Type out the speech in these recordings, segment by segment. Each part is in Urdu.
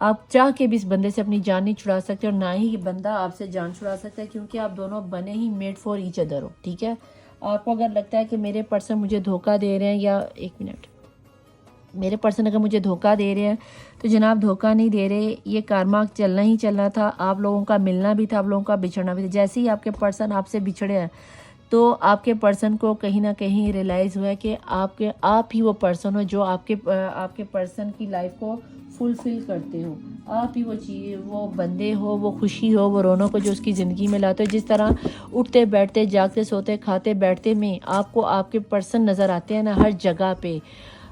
آپ چاہ کے بھی اس بندے سے اپنی جان نہیں چھڑا سکتے، اور نہ ہی یہ بندہ آپ سے جان چھڑا سکتا ہے، کیونکہ آپ دونوں بنے ہی میڈ فار ایچ ادر ہو، ٹھیک ہے؟ آپ کو اگر لگتا ہے کہ میرے پرسن مجھے دھوکہ دے رہے ہیں، یا ایک منٹ، میرے پرسن اگر مجھے دھوکہ دے رہے ہیں تو جناب دھوکہ نہیں دے رہے، یہ کارما چلنا ہی چلنا تھا، آپ لوگوں کا ملنا بھی تھا، آپ لوگوں کا بچھڑنا بھی تھا۔ جیسے ہی آپ کے پرسن آپ سے بچھڑے ہیں تو آپ کے پرسن کو کہیں نہ کہیں ریلائز ہوا ہے کہ آپ ہی وہ پرسن ہو جو آپ کے پرسن کی لائف کو فلفل کرتے ہو، آپ ہی وہ چیز، وہ بندے ہو، وہ خوشی ہو، وہ رونق ہو جو اس کی زندگی میں لاتے ہو۔ جس طرح اٹھتے بیٹھتے جاگتے سوتے کھاتے بیٹھتے میں آپ کو آپ کے پرسن نظر آتے ہیں نا ہر جگہ پہ،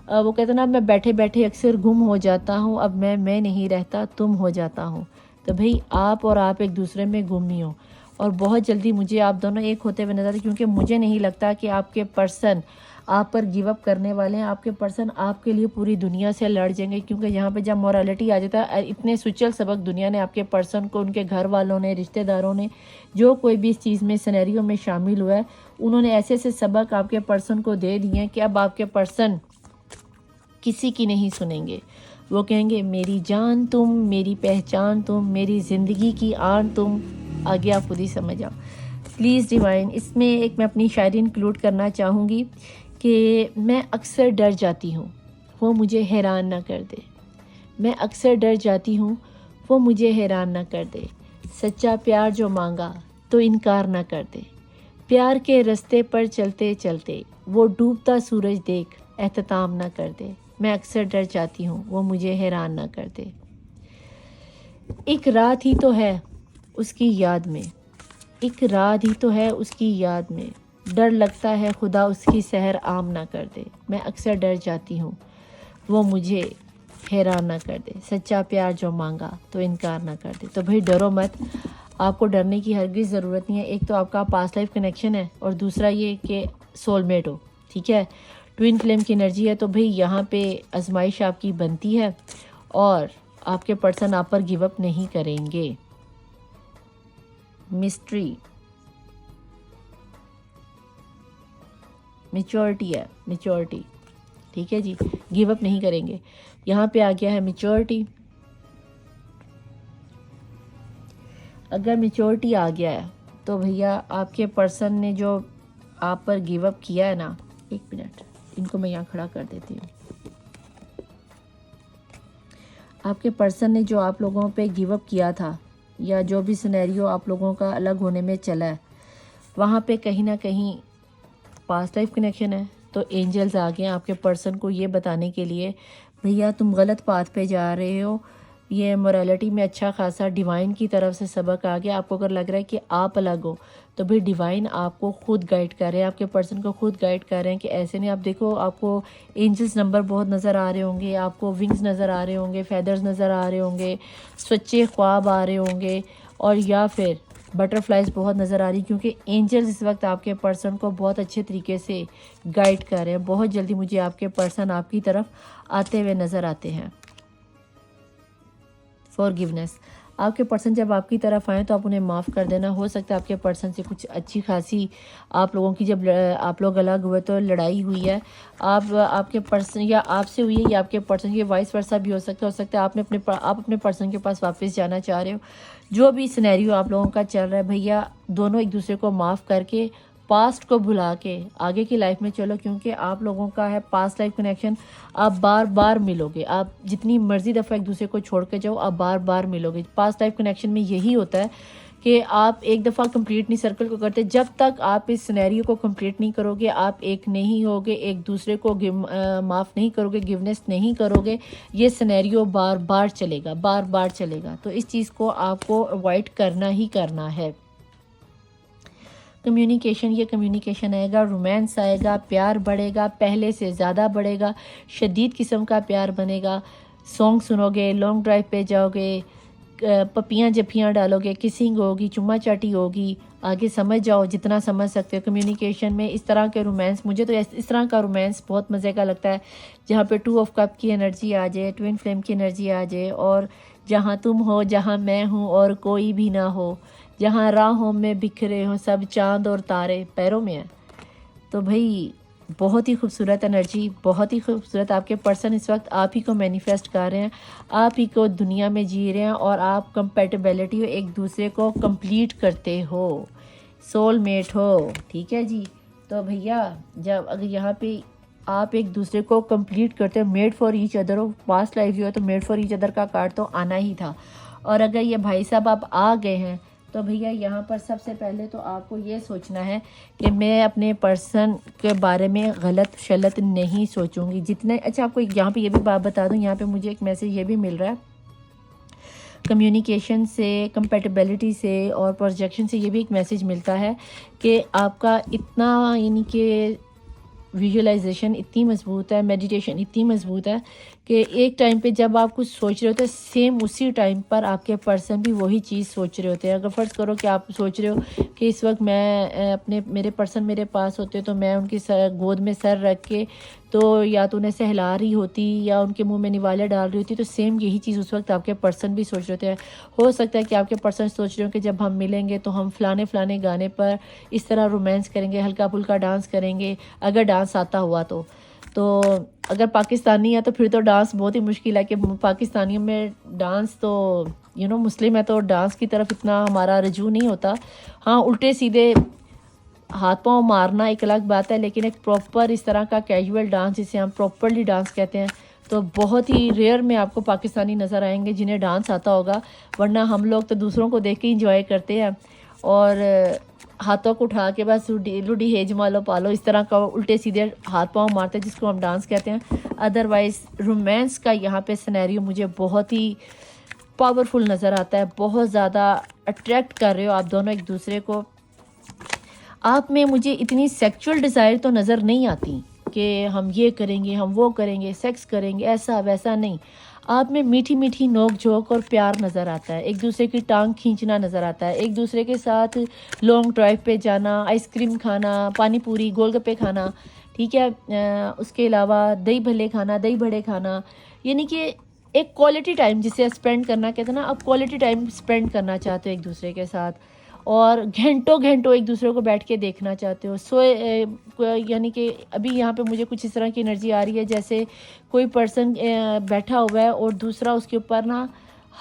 وہ کہتے ہیں نا، اب میں بیٹھے بیٹھے اکثر گم ہو جاتا ہوں، اب میں نہیں رہتا، تم ہو جاتا ہوں۔ تو بھئی آپ اور آپ ایک دوسرے میں گم ہی ہو، اور بہت جلدی مجھے آپ دونوں ایک ہوتے ہوئے نظر آتے، کیونکہ مجھے نہیں لگتا کہ آپ کے پرسن آپ پر گیو اپ کرنے والے ہیں۔ آپ کے پرسن آپ کے لیے پوری دنیا سے لڑ جائیں گے، کیونکہ یہاں پہ جب مورالٹی آ جاتا ہے، اتنے سچل سبق دنیا نے آپ کے پرسن کو، ان کے گھر والوں نے، رشتہ داروں نے، جو کوئی بھی اس چیز میں سینیریو میں شامل ہوا ہے، انہوں نے ایسے ایسے سبق آپ کے پرسن کو دے دیے ہیں کہ اب آپ کے پرسن کسی کی نہیں سنیں گے۔ وہ کہیں گے میری جان تم، میری پہچان تم، میری زندگی کی آن تم، آگے آپ خود ہی سمجھ آؤ۔ پلیز ڈیوائن، اس میں ایک میں اپنی شاعری انکلوڈ کرنا چاہوں گی کہ میں اکثر ڈر جاتی ہوں، وہ مجھے حیران نہ کر دے۔ میں اکثر ڈر جاتی ہوں، وہ مجھے حیران نہ کر دے۔ سچا پیار جو مانگا تو انکار نہ کر دے۔ پیار کے رستے پر چلتے چلتے وہ ڈوبتا سورج دیکھ احتمام نہ کر دے۔ میں اکثر ڈر جاتی ہوں، وہ مجھے حیران نہ کر دے۔ ایک رات ہی تو ہے اس کی یاد میں، ایک رات ہی تو ہے اس کی یاد میں، ڈر لگتا ہے خدا اس کی سحر عام نہ کر دے۔ میں اکثر ڈر جاتی ہوں، وہ مجھے حیران نہ کر دے۔ سچا پیار جو مانگا تو انکار نہ کر دے۔ تو بھئی ڈرو مت، آپ کو ڈرنے کی ہرگز ضرورت نہیں ہے۔ ایک تو آپ کا پاسٹ لائف کنیکشن ہے، اور دوسرا یہ کہ سول میٹ ہو، ٹھیک ہے؟ ٹوین فلیم کی انرجی ہے، تو بھئی یہاں پہ آزمائش آپ کی بنتی ہے، اور آپ کے پرسن آپ پر گیو اپ نہیں کریں گے۔ مسٹری میچورٹی ہے، میچورٹی، ٹھیک ہے جی، گیو اپ نہیں کریں گے۔ یہاں پہ آ گیا ہے میچورٹی۔ اگر میچورٹی آ گیا ہے تو بھیا آپ کے پرسن نے جو آپ پر گیو اپ کیا ہے نا، ایک منٹ ان کو میں یہاں کھڑا کر دیتی ہوں۔ آپ کے پرسن نے جو آپ لوگوں پہ گیو اپ کیا تھا، یا جو بھی سینیریو آپ لوگوں کا الگ ہونے میں چلا ہے، وہاں پہ کہیں نہ کہیں پاسٹ لائف کنیکشن ہے، تو اینجلز آ گئے ہیں آپ کے پرسن کو یہ بتانے کے لیے بھیا تم غلط پاتھ پہ جا رہے ہو۔ یہ مورالٹی میں اچھا خاصا ڈیوائن کی طرف سے سبق آ گیا۔ آپ کو اگر لگ رہا ہے کہ آپ الگ ہو، تو بھی ڈیوائن آپ کو خود گائیڈ کر رہے ہیں، آپ کے پرسن کو خود گائیڈ کر رہے ہیں کہ ایسے نہیں۔ آپ دیکھو، آپ کو اینجلز نمبر بہت نظر آ رہے ہوں گے، آپ کو ونگز نظر آ رہے ہوں گے، فیدرز نظر آ رہے ہوں گے، سچے خواب آ رہے ہوں گے، اور یا پھر بٹر فلائز بہت نظر آ رہی، کیونکہ اینجلز اس وقت آپ کے پرسن کو بہت اچھے طریقے سے گائیڈ کر رہے ہیں۔ بہت جلدی مجھے آپ کے پرسن آپ کی طرف آتے ہوئے نظر آتے ہیں۔ فورگیونیس، آپ کے پرسن جب آپ کی طرف آئیں تو آپ انہیں معاف کر دینا۔ ہو سکتا ہے آپ کے پرسن سے کچھ اچھی خاصی آپ لوگوں کی، جب آپ لوگ الگ ہوئے تو لڑائی ہوئی ہے، آپ کے پرسن یا آپ سے ہوئی ہے، یا آپ کے پرسن، یہ وائس ورسا بھی ہو سکتا ہے آپ اپنے پرسن کے پاس واپس جانا چاہ رہے ہو۔ جو بھی سینیریو آپ لوگوں کا چل رہا ہے بھیا، دونوں ایک دوسرے کو معاف کر کے، پاسٹ کو بھلا کے آگے کی لائف میں چلو، کیونکہ آپ لوگوں کا ہے پاسٹ لائف کنیکشن۔ آپ بار بار ملو گے، آپ جتنی مرضی دفعہ ایک دوسرے کو چھوڑ کے جاؤ، آپ بار بار ملو گے۔ پاسٹ لائف کنیکشن میں یہی ہوتا ہے کہ آپ ایک دفعہ کمپلیٹ نہیں سرکل کو کرتے، جب تک آپ اس سینیریو کو کمپلیٹ نہیں کرو گے، آپ ایک نہیں ہوگے، ایک دوسرے کو معاف نہیں کرو گے، گیونیس نہیں کرو گے، یہ سینیریو بار بار چلے گا، بار بار چلے گا۔ تو اس چیز کو آپ کو اوائڈ کرنا ہی کرنا ہے۔ کمیونیکیشن، یہ کمیونیکیشن آئے گا، رومانس آئے گا، پیار بڑھے گا، پہلے سے زیادہ بڑھے گا، شدید قسم کا پیار بنے گا۔ سانگ سنو گے، لانگ ڈرائیو پہ جاؤ گے، پپیاں جپیاں ڈالو گے، کسنگ ہوگی، چما چاٹی ہوگی، آگے سمجھ جاؤ جتنا سمجھ سکتے ہو۔ کمیونیکیشن میں اس طرح کے رومانس، مجھے تو اس طرح کا رومانس بہت مزے کا لگتا ہے، جہاں پہ 2 آف کپ کی انرجی آ جائے، ٹوین فلیم کی انرجی آ جائے، اور جہاں تم ہو، جہاں میں ہوں، اور کوئی بھی نہ ہو، جہاں راہوں میں بکھرے ہوں سب چاند اور تارے پیروں میں ہیں۔ تو بھئی بہت ہی خوبصورت انرجی، بہت ہی خوبصورت آپ کے پرسن اس وقت آپ ہی کو مینیفیسٹ کر رہے ہیں، آپ ہی کو دنیا میں جی رہے ہیں، اور آپ کمپیٹیبلٹی ایک دوسرے کو کمپلیٹ کرتے ہو، سول میٹ ہو، ٹھیک ہے جی۔ تو بھیا جب اگر یہاں پہ آپ ایک دوسرے کو کمپلیٹ کرتے ہو، میڈ فار ایچ ادر ہو، پاسٹ لائف جو ہے تو میڈ فار ایچ ادر کا کارڈ تو آنا ہی تھا، اور اگر یہ بھائی صاحب آپ آ گئے ہیں تو بھیا یہاں پر سب سے پہلے تو آپ کو یہ سوچنا ہے کہ میں اپنے پرسن کے بارے میں غلط شلت نہیں سوچوں گی جتنے۔ اچھا آپ کو یہاں پہ یہ بھی بات بتا دوں، یہاں پہ مجھے ایک میسیج یہ بھی مل رہا ہے کمیونیکیشن سے، کمپیٹیبلٹی سے اور پروجیکشن سے، یہ بھی ایک میسیج ملتا ہے کہ آپ کا اتنا یعنی کہ ویژولائزیشن اتنی مضبوط ہے، میڈیٹیشن اتنی مضبوط ہے کہ ایک ٹائم پہ جب آپ کچھ سوچ رہے ہوتے ہیں سیم اسی ٹائم پر آپ کے پرسن بھی وہی چیز سوچ رہے ہوتے ہیں۔ اگر فرض کرو کہ آپ سوچ رہے ہو کہ اس وقت میں میرے پرسن میرے پاس ہوتے تو میں ان کی گود میں سر رکھ کے تو یا تو انہیں سہلا رہی ہوتی یا ان کے منہ میں نوالے ڈال رہی ہوتی، تو سیم یہی چیز اس وقت آپ کے پرسن بھی سوچ رہے ہوتے ہیں۔ ہو سکتا ہے کہ آپ کے پرسن سوچ رہے ہوں کہ جب ہم ملیں گے تو ہم فلانے گانے پر اس طرح رومانس کریں گے، ہلکا پھلکا ڈانس کریں گے، اگر ڈانس آتا ہوا تو اگر پاکستانی ہے تو پھر تو ڈانس بہت ہی مشکل ہے کہ پاکستانیوں میں ڈانس تو مسلم ہے تو ڈانس کی طرف اتنا ہمارا رجوع نہیں ہوتا۔ ہاں الٹے سیدھے ہاتھ پاؤں مارنا ایک الگ بات ہے، لیکن ایک پراپر اس طرح کا کیجول ڈانس جسے ہم پراپرلی ڈانس کہتے ہیں تو بہت ہی ریئر میں آپ کو پاکستانی نظر آئیں گے جنہیں ڈانس آتا ہوگا، ورنہ ہم لوگ تو دوسروں کو دیکھ کے انجوائے کرتے ہیں اور ہاتھوں کو اٹھا کے بس لوڈی ہے جمالو پالو اس طرح کا الٹے سیدھے ہاتھ پاؤں مارتے ہیں جس کو ہم ڈانس کہتے ہیں۔ ادروائز رومانس کا یہاں پہ سینیریو مجھے بہت ہی پاورفل نظر آتا ہے، بہت زیادہ اٹریکٹ کر رہے ہو آپ دونوں ایک دوسرے کو۔ آپ میں مجھے اتنی سیکچول ڈیزائر تو نظر نہیں آتی کہ ہم یہ کریں گے، ہم وہ کریں گے، سیکس کریں گے، ایسا ویسا نہیں۔ آپ میں میٹھی میٹھی نوک جھوک اور پیار نظر آتا ہے، ایک دوسرے کی ٹانگ کھینچنا نظر آتا ہے، ایک دوسرے کے ساتھ لانگ ڈرائیو پہ جانا، آئس کریم کھانا، پانی پوری گول گپے کھانا، ٹھیک ہے، اس کے علاوہ دہی بھلے کھانا، دہی بڑے کھانا، یعنی کہ ایک کوالٹی ٹائم جسے اسپینڈ کرنا کہتے ہیں نا، آپ کوالٹی ٹائم اسپینڈ کرنا چاہتے ہو ایک دوسرے کے ساتھ، اور گھنٹوں ایک دوسرے کو بیٹھ کے دیکھنا چاہتے ہو۔ یعنی کہ ابھی یہاں پہ مجھے کچھ اس طرح کی انرجی آ رہی ہے جیسے کوئی پرسن بیٹھا ہوا ہے اور دوسرا اس کے اوپر نا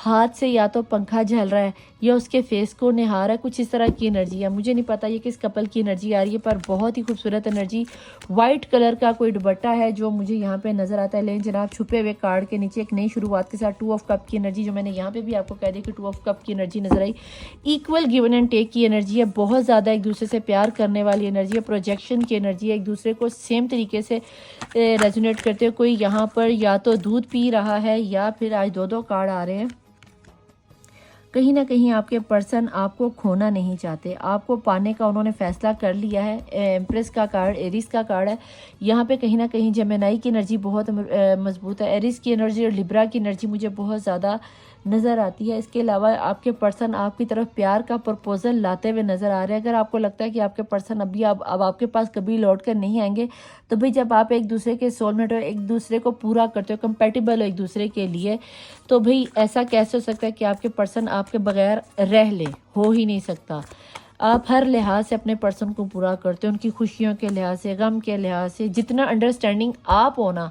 ہاتھ سے یا تو پنکھا جھل رہا ہے یا اس کے فیس کو نہار ہے، کچھ اس طرح کی انرجی ہے، مجھے نہیں پتا یہ کس کپل کی انرجی آ رہی ہے، پر بہت ہی خوبصورت انرجی۔ وائٹ کلر کا کوئی دوپٹہ ہے جو مجھے یہاں پہ نظر آتا ہے، لیکن جناب چھپے ہوئے کارڈ کے نیچے ایک نئی شروعات کے ساتھ 2 آف کپ کی انرجی، جو میں نے یہاں پہ بھی آپ کو کہہ دی کہ 2 آف کپ کی انرجی نظر آئی۔ ایکول گیون اینڈ ٹیک کی انرجی ہے، بہت زیادہ ایک دوسرے سے پیار کرنے والی انرجی ہے، پروجیکشن کی انرجی ہے، ایک دوسرے کو سیم طریقے سے ریزونیٹ کرتے ہوئے کوئی یہاں پر یا تو دودھ پی رہا ہے یا پھر آج 2 کارڈ آ رہے ہیں، کہیں نہ کہیں آپ کے پرسن آپ کو کھونا نہیں چاہتے، آپ کو پانے کا انہوں نے فیصلہ کر لیا ہے۔ ایمپریس کا کارڈ ایریس کا کارڈ ہے، یہاں پہ کہیں نہ کہیں جیمینائی کی انرجی بہت مضبوط ہے، ایریس کی انرجی اور لیبرا کی انرجی مجھے بہت زیادہ نظر آتی ہے۔ اس کے علاوہ آپ کے پرسن آپ کی طرف پیار کا پرپوزل لاتے ہوئے نظر آ رہے ہیں۔ اگر آپ کو لگتا ہے کہ آپ کے پرسن اب آپ کے پاس کبھی لوٹ کر نہیں آئیں گے، تو بھئی جب آپ ایک دوسرے کے سول میٹ ہو، ایک دوسرے کو پورا کرتے ہو، کمپیٹیبل ہو ایک دوسرے کے لیے، تو بھئی ایسا کیسے ہو سکتا ہے کہ آپ کے پرسن آپ کے بغیر رہ لے؟ ہو ہی نہیں سکتا۔ آپ ہر لحاظ سے اپنے پرسن کو پورا کرتے ہو، ان کی خوشیوں کے لحاظ سے، غم کے لحاظ سے، جتنا انڈرسٹینڈنگ آپ ہونا،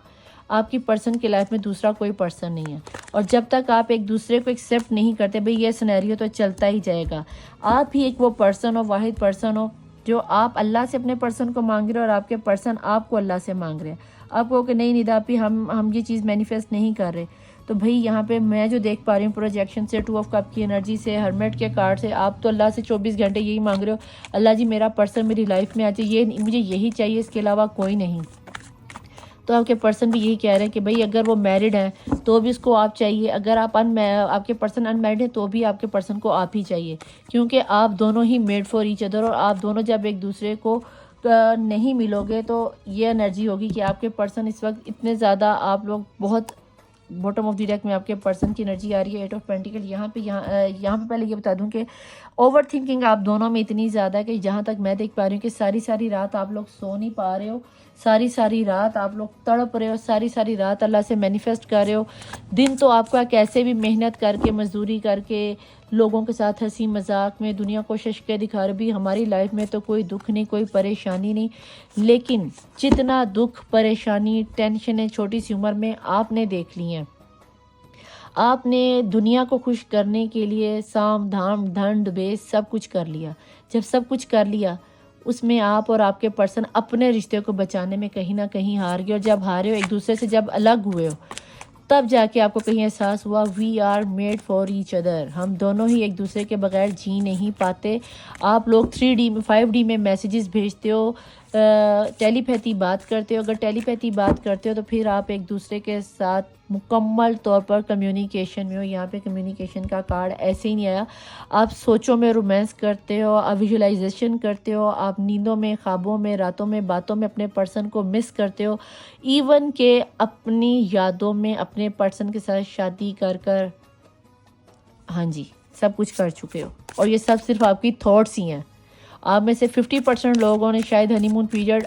آپ کی پرسن کی لائف میں دوسرا کوئی پرسن نہیں ہے۔ اور جب تک آپ ایک دوسرے کو ایکسیپٹ نہیں کرتے، بھئی یہ سینیریو تو چلتا ہی جائے گا۔ آپ ہی ایک وہ پرسن ہو، واحد پرسن ہو جو آپ اللہ سے اپنے پرسن کو مانگ رہے ہو اور آپ کے پرسن آپ کو اللہ سے مانگ رہے ہیں۔ آپ کو کہ نہیں ندا پی ہم یہ چیز مینیفیسٹ نہیں کر رہے، تو بھئی یہاں پہ میں جو دیکھ پا رہی ہوں پروجیکشن سے، 2 آف کپ کی انرجی سے، ہرمیٹ کے کارڈ سے، آپ تو اللہ سے 24 گھنٹے یہی مانگ رہے ہو، اللہ جی میرا پرسن میری لائف میں آ جائے، یہ مجھے یہی چاہیے، اس کے علاوہ کوئی نہیں۔ تو آپ کے پرسن بھی یہی کہہ رہے ہیں کہ بھئی اگر وہ میرڈ ہیں تو بھی اس کو آپ چاہیے، اگر آپ کے پرسن ان میرڈ ہیں تو بھی آپ کے پرسن کو آپ ہی چاہیے، کیونکہ آپ دونوں ہی میڈ فار ایچ ادر، اور آپ دونوں جب ایک دوسرے کو نہیں ملو گے تو یہ انرجی ہوگی کہ آپ کے پرسن اس وقت اتنے زیادہ، آپ لوگ بہت باٹم آف دی ڈیک میں آپ کے پرسن کی انرجی آ رہی ہے 8 آف پینٹیکل۔ یہاں پہ پہلے یہ بتا دوں کہ اوور تھنکنگ آپ دونوں میں اتنی زیادہ ہے کہ جہاں تک میں دیکھ پا رہی ہوں کہ ساری رات آپ لوگ سو نہیں پا رہے ہو، ساری ساری رات آپ لوگ تڑپ رہے ہو، ساری ساری رات اللہ سے مینیفیسٹ کر رہے ہو. دن تو آپ کا کیسے بھی محنت کر کے مزدوری کر کے لوگوں کے ساتھ ہنسی مذاق میں دنیا کو ششکے دکھا رہے. بھی ہماری لائف میں تو کوئی دکھ نہیں، کوئی پریشانی نہیں، لیکن جتنا دکھ پریشانی ٹینشنیں چھوٹی سی عمر میں آپ نے دیکھ لی ہیں. آپ نے دنیا کو خوش کرنے کے لیے سام دھام ڈھنڈ بیس سب کچھ کر لیا. جب سب کچھ کر لیا اس میں آپ اور آپ کے پرسن اپنے رشتے کو بچانے میں کہیں نہ کہیں ہار گئے. اور جب ہارے ہو، ایک دوسرے سے جب الگ ہوئے ہو، تب جا کے آپ کو کہیں احساس ہوا we are made for each other. ہم دونوں ہی ایک دوسرے کے بغیر جی نہیں پاتے. آپ لوگ 3D میں 5D میں میسیجز بھیجتے ہو، ٹیلی پیتھی بات کرتے ہو. اگر ٹیلی پیتھی بات کرتے ہو تو پھر آپ ایک دوسرے کے ساتھ مکمل طور پر کمیونیکیشن میں ہو. یہاں پہ کمیونیکیشن کا کارڈ ایسے ہی نہیں آیا. آپ سوچوں میں رومانس کرتے ہو، آپ ویژولائزیشن کرتے ہو، آپ نیندوں میں، خوابوں میں، راتوں میں، باتوں میں اپنے پرسن کو مس کرتے ہو. ایون کہ اپنی یادوں میں اپنے پرسن کے ساتھ شادی کر کر ہاں جی سب کچھ کر چکے ہو. اور یہ سب صرف آپ کی تھاٹس ہی ہیں. آپ میں سے 50% لوگوں نے شاید ہنی مون پیریڈ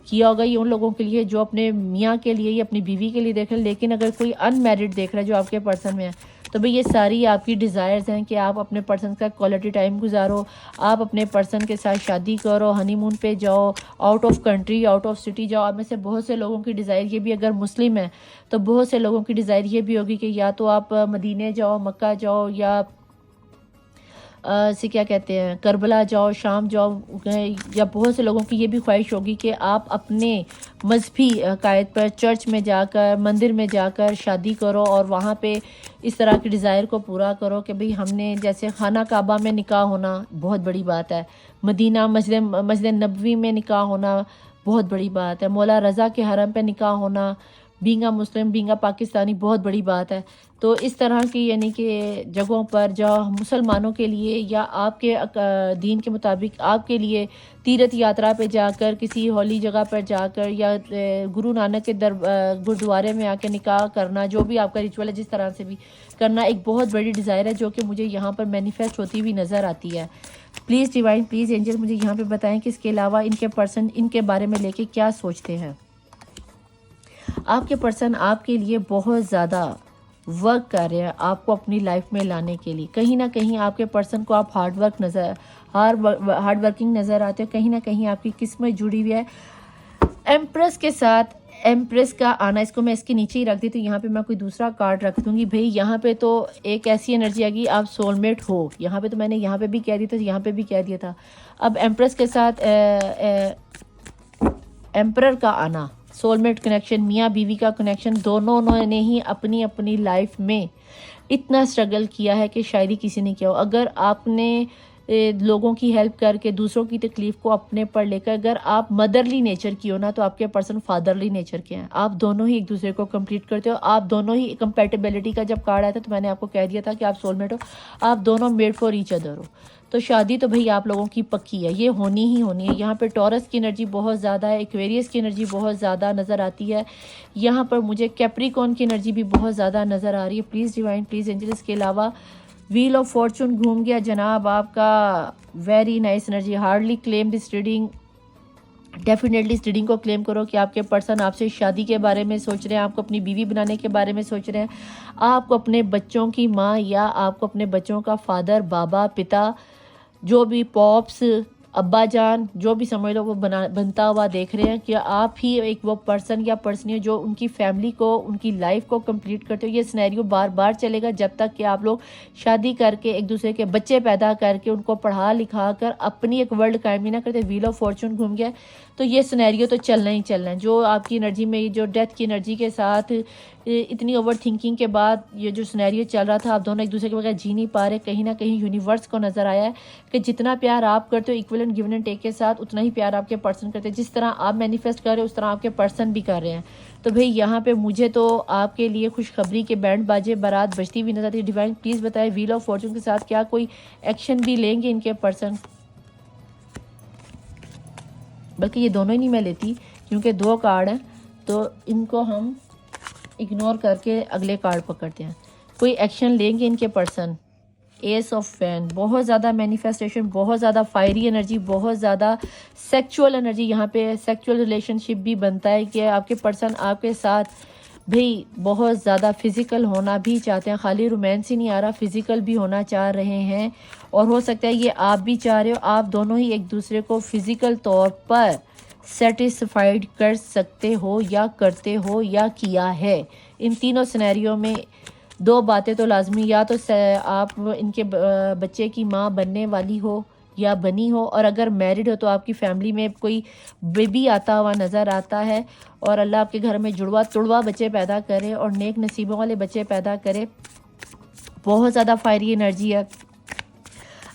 کیا ہوگا. یہ ان لوگوں کے لیے جو اپنے میاں کے لیے یا اپنی بیوی کے لیے دیکھ رہے ہیں. لیکن اگر کوئی ان میرڈ دیکھ رہا ہے جو آپ کے پرسن میں ہے تو بھئی یہ ساری آپ کی ڈیزائرز ہیں کہ آپ اپنے پرسن کا کوالٹی ٹائم گزارو، آپ اپنے پرسن کے ساتھ شادی کرو، ہنی مون پہ جاؤ، out of country out of city جاؤ. آپ میں سے بہت سے لوگوں کی ڈیزائر یہ بھی، اگر مسلم ہیں تو بہت سے لوگوں کی ڈیزائر یہ بھی ہوگی کہ یا تو آپ مدینے جاؤ، مکہ جاؤ، یا سے کیا کہتے ہیں کربلا جاؤ، شام جاؤ. یا بہت سے لوگوں کی یہ بھی خواہش ہوگی کہ آپ اپنے مذہبی عقائد پر چرچ میں جا کر، مندر میں جا کر شادی کرو اور وہاں پہ اس طرح کی ڈیزائر کو پورا کرو کہ بھئی ہم نے جیسے خانہ کعبہ میں نکاح ہونا بہت بڑی بات ہے، مدینہ مسجد نبوی میں نکاح ہونا بہت بڑی بات ہے، مولا رضا کے حرم پہ نکاح ہونا بینگا مسلم بینگا پاکستانی بہت بڑی بات ہے. تو اس طرح کی یعنی کہ جگہوں پر جہاں مسلمانوں کے لیے یا آپ کے دین کے مطابق آپ کے لیے تیرتھ یاترا پہ جا کر، کسی ہولی جگہ پر جا کر، یا گرو نانک کے گردوارے میں آ کے نکاح کرنا، جو بھی آپ کا ریچول ہے جس طرح سے بھی کرنا، ایک بہت بڑی ڈیزائر ہے جو کہ مجھے یہاں پر مینیفیسٹ ہوتی ہوئی نظر آتی ہے. پلیز ڈیوائن، پلیز اینجل مجھے یہاں پہ بتائیں کہ اس کے علاوہ ان کے پرسن ان کے بارے میں لے کے کیا سوچتے ہیں. آپ کے پرسن آپ کے لیے بہت زیادہ ورک کر رہے ہیں آپ کو اپنی لائف میں لانے کے لیے. کہیں نہ کہیں آپ کے پرسن کو آپ ہارڈ ورکنگ نظر آتے ہو. کہیں نہ کہیں آپ کی قسمت جڑی ہوئی ہے ایمپریس کے ساتھ. ایمپریس کا آنا، اس کو میں اس کے نیچے ہی رکھ دی تھی. یہاں پہ میں کوئی دوسرا کارڈ رکھ دوں گی. بھئی یہاں پہ تو ایک ایسی انرجی آ گئی آپ سول میٹ ہو. یہاں پہ تو میں نے یہاں پہ بھی کہہ دیا تھا، یہاں پہ بھی کہہ دیا تھا. اب ایمپریس کے ساتھ ایمپرر کا آنا، سول میٹ کنیکشن، میاں بیوی کا کنیکشن. دونوں نے ہی اپنی اپنی لائف میں اتنا سٹرگل کیا ہے کہ شاید ہی کسی نے کیا ہو. اگر آپ نے لوگوں کی ہیلپ کر کے دوسروں کی تکلیف کو اپنے پر لے کر، اگر آپ مدرلی نیچر کی ہو نا تو آپ کے پرسن فادرلی نیچر کے ہیں. آپ دونوں ہی ایک دوسرے کو کمپلیٹ کرتے ہو. آپ دونوں ہی کمپیٹیبلٹی کا جب کارڈ آیا تھا تو میں نے آپ کو کہہ دیا تھا کہ آپ سول میٹ ہو، آپ دونوں میڈ فار ایچ ادر ہو. تو شادی تو بھئی آپ لوگوں کی پکی ہے، یہ ہونی ہی ہونی ہے. یہاں پہ ٹورس کی انرجی بہت زیادہ ہے، ایکویریس کی انرجی بہت زیادہ نظر آتی ہے. یہاں پر مجھے کیپریکون کی انرجی بھی بہت زیادہ نظر آ رہی ہے. Please divine, please angel. اس کے علاوہ ویل آف فارچون گھوم گیا جناب آپ کا. Very nice energy. Hardly claim this reading. Definitely us reading کو کلیم کرو کہ آپ کے پرسن آپ سے شادی کے بارے میں سوچ رہے ہیں، آپ کو اپنی بیوی بنانے کے بارے میں سوچ رہے ہیں، آپ کو اپنے بچوں کی ماں یا آپ کو اپنے بچوں کا فادر، بابا، پتا، جو بھی پاپس، ابا جان، جو بھی سمجھ لو وہ بنتا ہوا دیکھ رہے ہیں کہ آپ ہی ایک وہ پرسن یا پرسنی جو ان کی فیملی کو، ان کی لائف کو کمپلیٹ کرتے ہو. یہ سینیریو بار بار چلے گا جب تک کہ آپ لوگ شادی کر کے ایک دوسرے کے بچے پیدا کر کے ان کو پڑھا لکھا کر اپنی ایک ورلڈ قائم نہیں نہ کرتے. ویل آف فارچون گھوم گیا تو یہ سینیریو تو چلنا ہی چلنا ہے. جو آپ کی انرجی میں جو ڈیتھ کی انرجی کے ساتھ اتنی اوور تھنکنگ کے بعد یہ جو سینیریو چل رہا تھا، آپ دونوں ایک دوسرے کے بغیر جی نہیں پا رہے. کہیں نہ کہیں یونیورس کو نظر آیا ہے کہ جتنا پیار آپ کرتے ہو equal and given and take کے ساتھ، اتنا ہی پیار آپ کے پرسن کرتے ہیں. جس طرح آپ مینیفیسٹ کر رہے ہو اس طرح آپ کے پرسن بھی کر رہے ہیں. تو بھئی یہاں پہ مجھے تو آپ کے لیے خوشخبری کے بینڈ باجے بارات بجتی ہوئی نظر آتی ہے. ڈیوائن پلیز بتائیں ویل آف فارچون کے ساتھ کیا کوئی ایکشن بھی لیں گے ان کے پرسن؟ بلکہ یہ دونوں ہی نہیں میں لیتی کیونکہ 2 کارڈ ہیں تو ان کو ہم اگنور کر کے اگلے کارڈ پکڑتے ہیں. کوئی ایکشن لیں گے ان کے پرسن ایس آف فین، بہت زیادہ مینیفیسٹیشن، بہت زیادہ فائری انرجی، بہت زیادہ سیکچول انرجی. یہاں پہ سیکچول ریلیشن شپ بھی بنتا ہے کہ آپ کے پرسن آپ کے ساتھ بھی بہت زیادہ فزیکل ہونا بھی چاہتے ہیں. خالی رومانس ہی نہیں آ رہا، فزیکل بھی ہونا چاہ رہے ہیں. اور ہو سکتا ہے یہ آپ بھی چاہ رہے ہو، آپ دونوں ہی ایک دوسرے کو فزیکل طور پر سیٹسفائیڈ کر سکتے ہو یا کرتے ہو یا کیا ہے. ان تینوں سینیریو میں دو باتیں تو لازمی، یا تو آپ ان کے بچے کی ماں بننے والی ہو یا بنی ہو، اور اگر میرڈ ہو تو آپ کی فیملی میں کوئی بیبی آتا ہوا نظر آتا ہے، اور اللہ آپ کے گھر میں جڑوا تڑوا بچے پیدا کرے اور نیک نصیبوں والے بچے پیدا کرے. بہت زیادہ فائری انرجی ہے.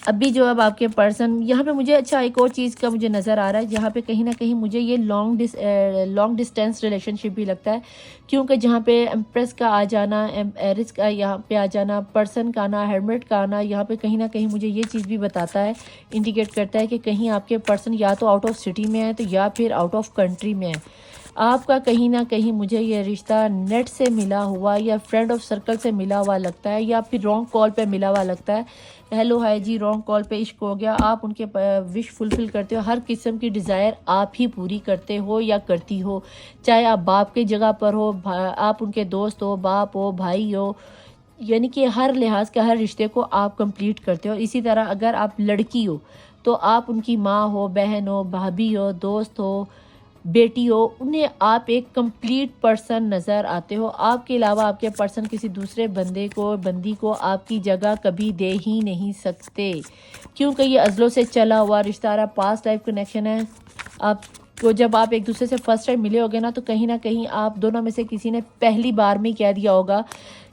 ابھی جو اب آپ کے پرسن یہاں پہ مجھے اچھا ایک اور چیز کا مجھے نظر آ رہا ہے، جہاں پہ کہیں نہ کہیں مجھے یہ لانگ ڈسٹینس ریلیشن شپ بھی لگتا ہے، کیونکہ جہاں پہ ایمپریس کا آ جانا، ایرس کا یہاں پہ آ جانا، پرسن کا آنا، ہیرمٹ کا آنا، یہاں پہ کہیں نہ کہیں مجھے یہ چیز بھی بتاتا ہے، انڈیکیٹ کرتا ہے کہ کہیں آپ کے پرسن یا تو آؤٹ آف سٹی میں ہے تو یا پھر آؤٹ آف کنٹری میں ہے. آپ کا کہیں نہ کہیں مجھے یہ رشتہ نیٹ سے ملا ہوا یا فرینڈ آف سرکل سے ملا ہوا لگتا ہے، یا پھر رانگ کال پہ ملا ہوا لگتا ہے. ہیلو ہائی جی، رانگ کال پہ عشق ہو گیا. آپ ان کے وش فلفل کرتے ہو، ہر قسم کی ڈیزائر آپ ہی پوری کرتے ہو یا کرتی ہو، چاہے آپ باپ کی جگہ پر ہو، آپ ان کے دوست ہو، باپ ہو، بھائی ہو، یعنی کہ ہر لحاظ کا ہر رشتے کو آپ کمپلیٹ کرتے ہو. اسی طرح اگر آپ لڑکی ہو تو آپ ان کی ماں ہو، بہن ہو، بھابھی ہو، دوست ہو، بیٹی ہو، انہیں آپ ایک کمپلیٹ پرسن نظر آتے ہو. آپ کے علاوہ آپ کے پرسن کسی دوسرے بندی کو آپ کی جگہ کبھی دے ہی نہیں سکتے، کیونکہ یہ ازلوں سے چلا ہوا رشتہ رہا، پاسٹ لائف کنیکشن ہے. آپ کو جب آپ ایک دوسرے سے فرسٹ ٹائم ملے ہوگے نا، تو کہیں نہ کہیں آپ دونوں میں سے کسی نے پہلی بار میں کہہ دیا ہوگا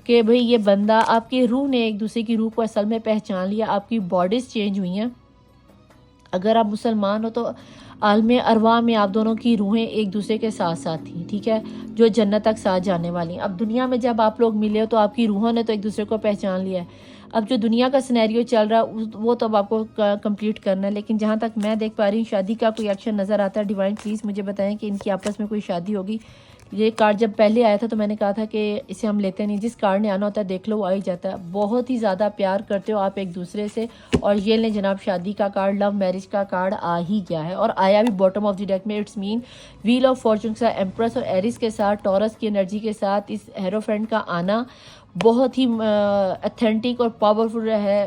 کہ بھئی یہ بندہ، آپ کی روح نے ایک دوسرے کی روح کو اصل میں پہچان لیا. آپ کی باڈیز چینج ہوئی ہیں. اگر آپ مسلمان ہو تو عالم ارواح میں آپ دونوں کی روحیں ایک دوسرے کے ساتھ ساتھ تھیں، ٹھیک ہے، جو جنت تک ساتھ جانے والی ہیں. اب دنیا میں جب آپ لوگ ملے ہو تو آپ کی روحوں نے تو ایک دوسرے کو پہچان لیا ہے. اب جو دنیا کا سینیریو چل رہا ہے وہ تو اب آپ کو کمپلیٹ کرنا ہے. لیکن جہاں تک میں دیکھ پا رہی ہوں شادی کا کوئی ایکشن نظر آتا ہے. ڈیوائن پلیز مجھے بتائیں کہ ان کی آپس میں کوئی شادی ہوگی. یہ کارڈ جب پہلے آیا تھا تو میں نے کہا تھا کہ اسے ہم لیتے نہیں، جس کارڈ نے آنا ہوتا ہے دیکھ لو وہ آ ہی جاتا ہے. بہت ہی زیادہ پیار کرتے ہو آپ ایک دوسرے سے، اور یہ لیں جناب شادی کا کارڈ، لو میرج کا کارڈ آ ہی گیا ہے، اور آیا بھی باٹم آف دی ڈیک میں. It's main wheel of fortune کے ساتھ ایمپریس اور ایریس کے ساتھ، ٹورس کی انرجی کے ساتھ اس ہیروفینٹ کا آنا بہت ہی اتھینٹک اور پاورفل ہے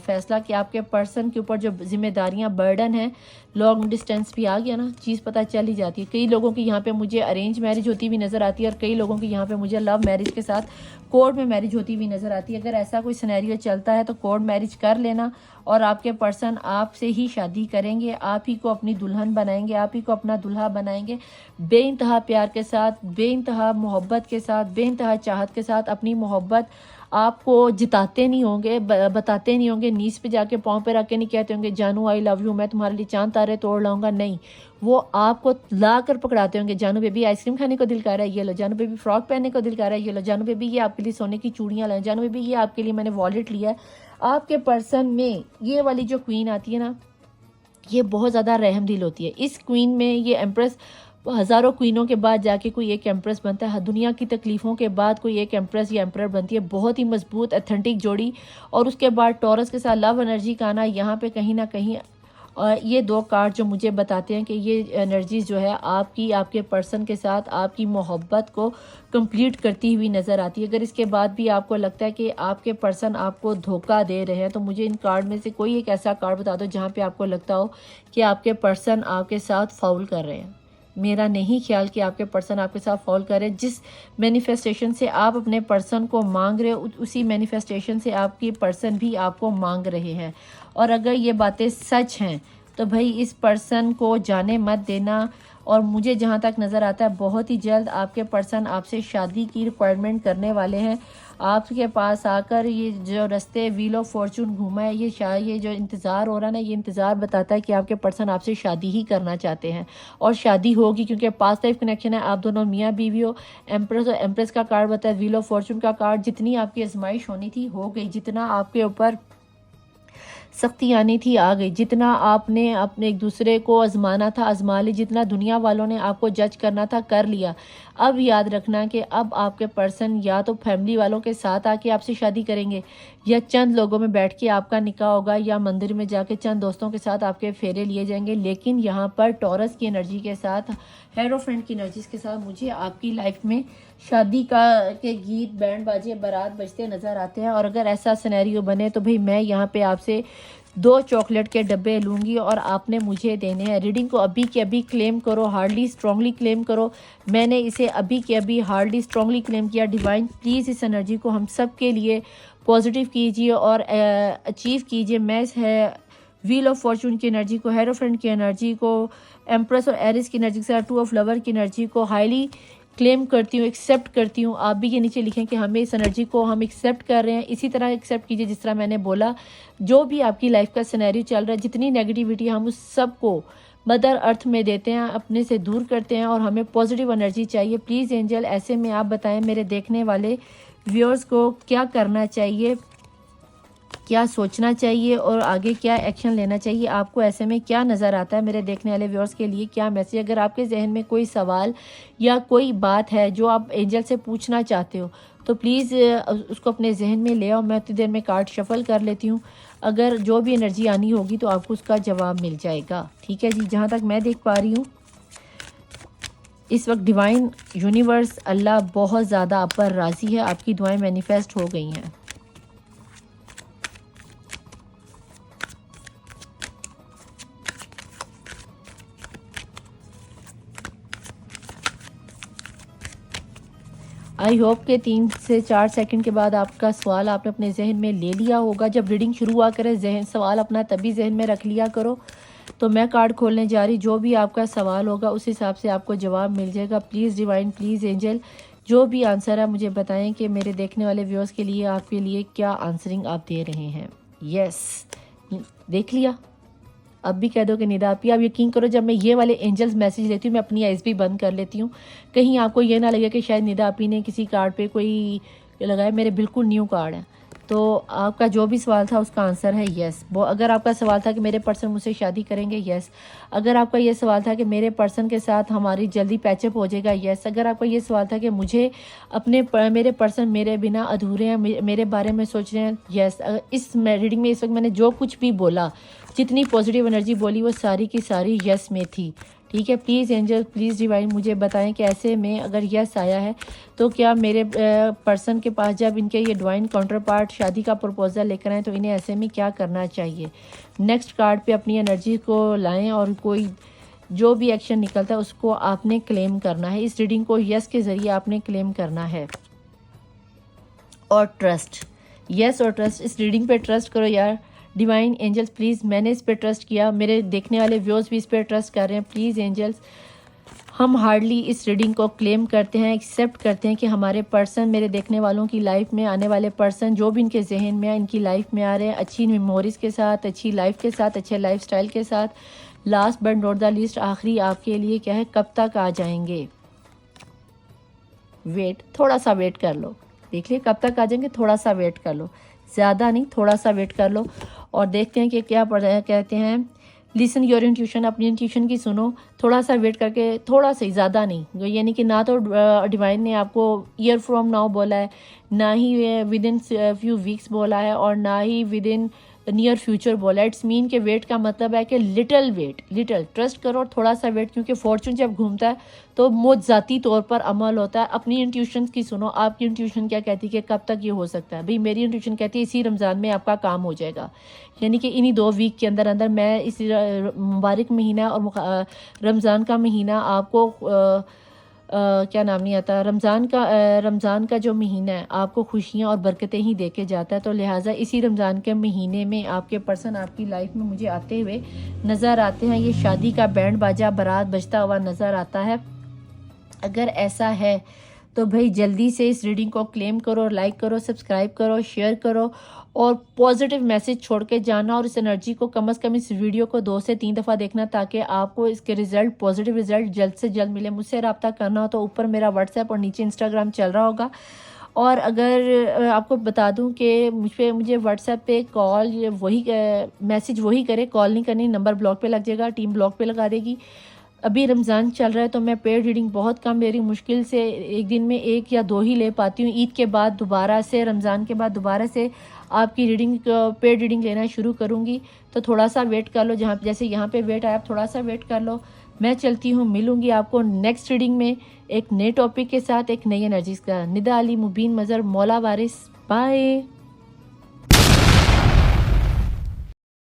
فیصلہ کہ آپ کے پرسن کے اوپر جو ذمہ داریاں برڈن ہیں. لانگ ڈسٹینس بھی آ گیا نا، چیز پتہ چل ہی جاتی ہے. کئی لوگوں کی یہاں پہ مجھے ارینج میرج ہوتی ہوئی نظر آتی ہے، اور کئی لوگوں کی یہاں پہ مجھے لو میرج کے ساتھ کورٹ میں میرج ہوتی ہوئی نظر آتی ہے. اگر ایسا کوئی سینیریو چلتا ہے تو کورٹ میرج کر لینا، اور آپ کے پرسن آپ سے ہی شادی کریں گے، آپ ہی کو اپنی دلہن بنائیں گے، آپ ہی کو اپنا دلہا بنائیں گے. بے انتہا پیار کے ساتھ، بے انتہا محبت کے ساتھ، بے انتہا چاہت کے ساتھ اپنی محبت آپ کو جتاتے نہیں ہوں گے، بتاتے نہیں ہوں گے، نیز پہ جا کے پاؤں پہ رکھ کے نہیں کہتے ہوں گے جانو آئی لو یو، میں تمہارے لیے چاند تارے توڑ لاؤں گا. نہیں، وہ آپ کو لا کر پکڑاتے ہوں گے. جانو بیبی آئس کریم کھانے کو دل کر رہا ہے، یہ لو. جانو بیبی فراک پہننے کو دل کر رہا ہے، یہ لو. جانو بیبی یہ آپ کے لیے سونے کی چوڑیاں لائیں. جانو بیبی یہ آپ کے لیے میں نے والیٹ لیا ہے. آپ کے پرسن میں یہ والی جو کوئین آتی ہے نا، یہ بہت زیادہ رحم دل ہوتی ہے. اس کوئین میں یہ ایمپریس ہزاروں کوئینوں کے بعد جا کے کوئی ایک ایمپریس بنتا ہے. دنیا کی تکلیفوں کے بعد کوئی ایک ایمپریس یا ایمپرر بنتی ہے. بہت ہی مضبوط اتھینٹک جوڑی. اور اس کے بعد ٹورس کے ساتھ لو انرجی کا آنا. یہاں پہ کہیں نہ کہیں یہ دو کارڈ جو مجھے بتاتے ہیں کہ یہ انرجیز جو ہے آپ کی، آپ کے پرسن کے ساتھ آپ کی محبت کو کمپلیٹ کرتی ہوئی نظر آتی ہے. اگر اس کے بعد بھی آپ کو لگتا ہے کہ آپ کے پرسن آپ کو دھوکہ دے رہے ہیں تو مجھے ان کارڈ میں سے کوئی ایک ایسا کارڈ بتا دو جہاں پہ آپ کو لگتا ہو کہ آپ کے پرسن آپ کے ساتھ فاؤل کر رہے ہیں. میرا نہیں خیال کہ آپ کے پرسن آپ کے ساتھ فال کرے. جس مینیفیسٹیشن سے آپ اپنے پرسن کو مانگ رہے ہو اسی مینیفیسٹیشن سے آپ کی پرسن بھی آپ کو مانگ رہے ہیں. اور اگر یہ باتیں سچ ہیں تو بھائی اس پرسن کو جانے مت دینا. اور مجھے جہاں تک نظر آتا ہے بہت ہی جلد آپ کے پرسن آپ سے شادی کی ریکوائرمنٹ کرنے والے ہیں. آپ کے پاس آ کر یہ جو رستے ویل آف فارچون گھوما ہے، یہ جو انتظار ہو رہا ہے نا، یہ انتظار بتاتا ہے کہ آپ کے پرسن آپ سے شادی ہی کرنا چاہتے ہیں، اور شادی ہوگی کیونکہ پاسٹ لائف کنیکشن ہے. آپ دونوں میاں بیوی ہو. ایمپریس اور ایمپریس کا کارڈ بتا ہے ویل آف فارچون کا کارڈ. جتنی آپ کی آزمائش ہونی تھی ہو گئی، جتنا آپ کے اوپر سختی آنی تھی آ گئی، جتنا آپ نے اپنے ایک دوسرے کو آزمانا تھا آزما لی، جتنا دنیا والوں نے آپ کو جج کرنا تھا کر لیا. اب یاد رکھنا کہ اب آپ کے پرسن یا تو فیملی والوں کے ساتھ آ کے آپ سے شادی کریں گے، یا چند لوگوں میں بیٹھ کے آپ کا نکاح ہوگا، یا مندر میں جا کے چند دوستوں کے ساتھ آپ کے پھیرے لیے جائیں گے. لیکن یہاں پر ٹورس کی انرجی کے ساتھ، ہیروفینٹ کی انرجیز کے ساتھ مجھے آپ کی لائف میں شادی کے گیت، بینڈ باجے، بارات بجتے نظر آتے ہیں. اور اگر ایسا سینیریو بنے تو بھئی میں یہاں پہ آپ سے 2 چاکلیٹ کے ڈبے لوں گی اور آپ نے مجھے دینے ہیں. ریڈنگ کو ابھی کے ابھی کلیم کرو، ہارڈلی اسٹرانگلی کلیم کرو. میں نے اسے ابھی کے ابھی ہارڈلی اسٹرانگلی کلیم کیا. ڈیوائن پلیز اس انرجی کو ہم سب کے لیے پازیٹیو کیجیے اور اچیو کیجیے. میں اس ویل آف فارچون کی انرجی کو، ہیروفینٹ کی انرجی کو، ایمپریس اور ایرس کی انرجی کے ساتھ 2 آف لور کی انرجی کو ہائیلی کلیم کرتی ہوں، ایکسیپٹ کرتی ہوں. آپ بھی یہ نیچے لکھیں کہ ہمیں اس انرجی کو ہم ایکسیپٹ کر رہے ہیں. اسی طرح ایکسیپٹ کیجیے جس طرح میں نے بولا. جو بھی آپ کی لائف کا سینیریو چل رہا ہے، جتنی نیگیٹیوٹی ہم اس سب کو مدر ارتھ میں دیتے ہیں، اپنے سے دور کرتے ہیں اور ہمیں پازیٹیو انرجی چاہیے. پلیز اینجل ایسے میں آپ بتائیں میرے دیکھنے والے ویورز کو کیا کرنا چاہیے، کیا سوچنا چاہیے اور آگے کیا ایکشن لینا چاہیے. آپ کو ایسے میں کیا نظر آتا ہے میرے دیکھنے والے ویورز کے لیے، کیا میسیج؟ اگر آپ کے ذہن میں کوئی سوال یا کوئی بات ہے جو آپ اینجل سے پوچھنا چاہتے ہو تو پلیز اس کو اپنے ذہن میں لے آؤ. میں اتنی دیر میں کارڈ شفل کر لیتی ہوں. اگر جو بھی انرجی آنی ہوگی تو آپ کو اس کا جواب مل جائے گا. ٹھیک ہے جی. جہاں تک میں دیکھ پا رہی ہوں اس وقت ڈیوائن یونیورس اللہ بہت زیادہ آپ پر راضی ہے. آپ کی دعائیں مینیفیسٹ ہو گئی ہیں. آئی ہوپ کہ 3 سے 4 سیکنڈ کے بعد آپ کا سوال آپ نے اپنے ذہن میں لے لیا ہوگا. جب ریڈنگ شروع ہوا کرے سوال اپنا تبھی ذہن میں رکھ لیا کرو. تو میں کارڈ کھولنے جا رہی. جو بھی آپ کا سوال ہوگا اس حساب سے آپ کو جواب مل جائے گا. پلیز ڈیوائن، پلیز اینجل، جو بھی آنسر ہے مجھے بتائیں کہ میرے دیکھنے والے ویورز کے لیے آپ کے لیے کیا آنسرنگ آپ دے رہے ہیں. یس، دیکھ لیا. اب بھی کہہ دو کہ ندا آپ یقین کرو جب میں یہ والے اینجلز میسیج لیتی ہوں میں اپنی آئیز بھی بند کر لیتی ہوں. کہیں آپ کو یہ نہ لگے کہ شاید ندا آپی نے کسی کارڈ پہ کوئی لگایا. میرے بالکل نیو کارڈ ہیں. تو آپ کا جو بھی سوال تھا اس کا آنسر ہے یس. اگر آپ کا سوال تھا کہ میرے پرسن مجھ سے شادی کریں گے، یس. اگر آپ کا یہ سوال تھا کہ میرے پرسن کے ساتھ ہماری جلدی پیچ اپ ہو جائے گا، یس. اگر آپ کا یہ سوال تھا کہ مجھے میرے پرسن میرے بنا ادھورے ہیں، میرے بارے میں سوچ رہے ہیں، یس. اس ریڈنگ میں اس وقت میں نے جو کچھ بھی بولا، جتنی پازیٹیو انرجی بولی، وہ ساری کی ساری یس میں تھی. ٹھیک ہے. پلیز اینجل، پلیز ڈیوائن مجھے بتائیں کہ ایسے میں اگر یس آیا ہے تو کیا میرے پرسن کے پاس جب ان کے یہ ڈوائن کاؤنٹر پارٹ شادی کا پرپوزل لے کر آئیں تو انہیں ایسے میں کیا کرنا چاہیے. نیکسٹ کارڈ پہ اپنی انرجی کو لائیں اور کوئی جو بھی ایکشن نکلتا ہے اس کو آپ نے کلیم کرنا ہے. اس ریڈنگ کو یس کے ذریعے آپ نے کلیم کرنا ہے. اور ٹرسٹ، یس اور ٹرسٹ. اس ریڈنگ پہ ٹرسٹ کرو یار. ڈیوائن اینجلز پلیز، میں نے اس پہ ٹرسٹ کیا، میرے دیکھنے والے ویورز بھی اس پہ ٹرسٹ کر رہے ہیں. پلیز اینجلز ہم ہارڈلی اس ریڈنگ کو کلیم کرتے ہیں، ایکسیپٹ کرتے ہیں کہ ہمارے پرسن، میرے دیکھنے والوں کی لائف میں آنے والے پرسن جو بھی ان کے ذہن میں ان کی لائف میں آ رہے ہیں، اچھی میموریز کے ساتھ، اچھی لائف کے ساتھ، اچھے لائف سٹائل کے ساتھ. Last but not the least, آخری آپ کے لیے کیا ہے، کب تک آ جائیں گے. ویٹ، تھوڑا سا ویٹ کر لو. دیکھ لیے کب تک آ جائیں گے، تھوڑا سا ویٹ کر لو. زیادہ نہیں، تھوڑا سا ویٹ کر لو. اور دیکھتے ہیں کہ کیا کہتے ہیں. لسن یور انٹیوشن، اپنی انٹیوشن کی سنو. تھوڑا سا ویٹ کر کے، تھوڑا سا، زیادہ نہیں. یعنی کہ نہ تو ڈیوائن نے آپ کو ایئر فرام ناؤ بولا ہے، نہ ہی ود ان فیو ویکس بولا ہے، اور نہ ہی ود ان نیئر فیوچر بولا ہے. اٹس مین کہ ویٹ کا مطلب ہے کہ لٹل ویٹ، لٹل ٹرسٹ کرو اور تھوڑا سا ویٹ. کیونکہ فارچون جب گھومتا ہے تو ذاتی طور پر عمل ہوتا ہے. اپنی انٹیوشن کی سنو. آپ کی انٹیوشن کیا کہتی ہے کہ کب تک یہ ہو سکتا ہے. بھئی میری انٹیوشن کہتی ہے اسی رمضان میں آپ کا کام ہو جائے گا. یعنی کہ انہی 2 ویک کے اندر اندر. میں اس مبارک مہینہ اور رمضان کا مہینہ آپ کو کیا نام نہیں آتا، رمضان کا جو مہینہ ہے آپ کو خوشیاں اور برکتیں ہی دے کے جاتا ہے. تو لہٰذا اسی رمضان کے مہینے میں آپ کے پرسن آپ کی لائف میں مجھے آتے ہوئے نظر آتے ہیں. یہ شادی کا بینڈ باجا بارات بجتا ہوا نظر آتا ہے. اگر ایسا ہے تو بھائی جلدی سے اس ریڈنگ کو کلیم کرو، لائک کرو، سبسکرائب کرو، شیئر کرو اور پازیٹیو میسج چھوڑ کے جانا. اور اس انرجی کو کم از کم اس ویڈیو کو 2 سے 3 دفعہ دیکھنا تاکہ آپ کو اس کے ریزلٹ، پازیٹیو ریزلٹ جلد سے جلد ملے. مجھ سے رابطہ کرنا ہو تو اوپر میرا واٹس ایپ اور نیچے انسٹاگرام چل رہا ہوگا. اور اگر آپ کو بتا دوں کہ مجھے واٹس ایپ پہ کال وہی میسج وہی کرے، کال نہیں کرنی. نمبر بلاک پہ لگ جائے گا، ٹیم بلاک پہ لگا دے گی. ابھی رمضان چل رہا ہے تو میں پیڈ ریڈنگ بہت کم لے رہی ہوں، مشکل سے ایک دن میں 1 یا 2 ہی لے پاتی ہوں۔ عید کے بعد دوبارہ سے، رمضان کے بعد دوبارہ سے آپ کی ریڈنگ پیڈ ریڈنگ لینا شروع کروں گی، تو تھوڑا سا ویٹ کر لو، جہاں جیسے یہاں پہ ویٹ آیا، آپ تھوڑا سا ویٹ کر لو۔ میں چلتی ہوں، ملوں گی آپ کو نیکسٹ ریڈنگ میں ایک نئے ٹاپک کے ساتھ، ایک نئی انرجیز کا۔ ندا علی مبین مظہر، مولا وارث، بائے۔